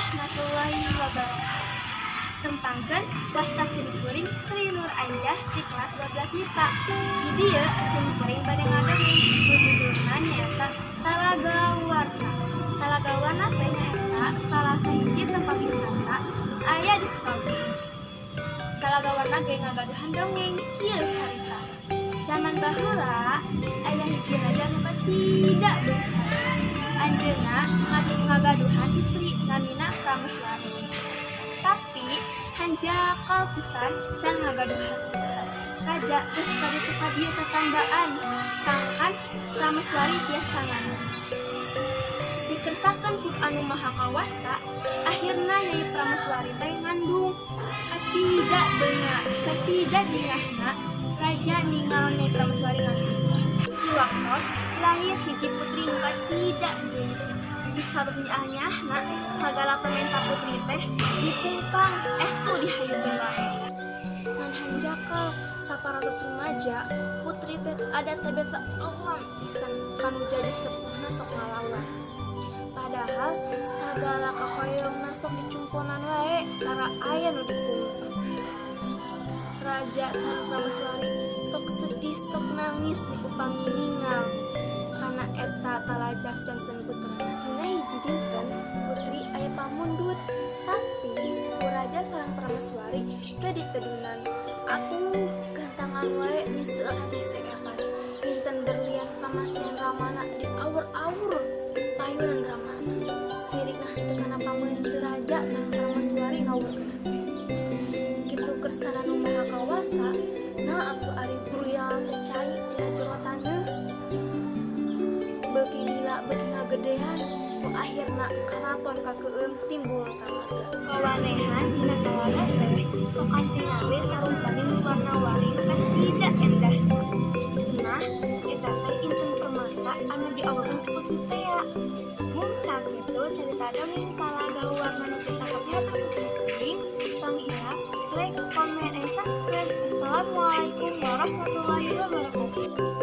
warahmatullahi wabarakatuh. Tentangkan wasta simkuring Sri Nur Aidah di kelas 12 MIPA. Di dia simkuring pada ngadengin judulna nyaeta Talaga Warna. Talaga Warna teh nyaeta salah sahiji tempat wisata aya di Sukabumi. Talaga Warna ge ngagaduhan dongeng ieu carita. Zaman baheula aya hiji raja nu kacida beunghar. Anjeunna ngagaduhan istri namina Prameswari. Tapi hanjakal pisan can ngagaduhan. Raja geus kaditu ka dieu tatambaan, sangkan Prameswari tiasa ngandung. Dikersakeun ku anu maha kawasa, akhirna Nyai Prameswari teh ngandung. Kacida beunga, kacida dingahna, raja ningal Nyai Prameswari ngandung. Di waktos lahir hiji putri nu kacida geunis. Disabanyahna sagala pamenta putri teh dipungpang estu dihayukeun wae. Ngan hanjakal saparatus rumaja putri teh ada teh beta awam pisan kanu jadi sepuhna sok ngalawan. Padahal sagala kahoyongna sok dicumponan wae tara aya nu dipungpang. Raja sareng Prameswari sok sedih sok nangis di upami ningal kana eta talajak janten putrana. Dina hiji dinten putri aya pamundut, tapi ku raja sareng Prameswari teu ditedunan. Atuh gantangan wae diseueur hasesekepan. Dinten berlian pangasihan Ramana di awur-awur payunan Ramana. Sirikna teu kana pameun teu raja sareng Prameswari ngawurkeun teh. Kitu kersana nu maha kawasa, nah atuh ari bruyal teh cai tina jero tandeuh. Beuki lila beuki ngagedean, ku akhirna karaton kakeueum timbul talaga. Kawanehan dina talaga teh sok antina we sarumpani nu warna-warni kacida endahna. Cenah eta teh inten permata anu diawurkeun ku putri tea. Mun sakitu carita dongeng Talaga Warna nu teu sakabnya terus kuring, panghirap, like, comment, and subscribe. Assalamualaikum warahmatullahi wabarakatuh.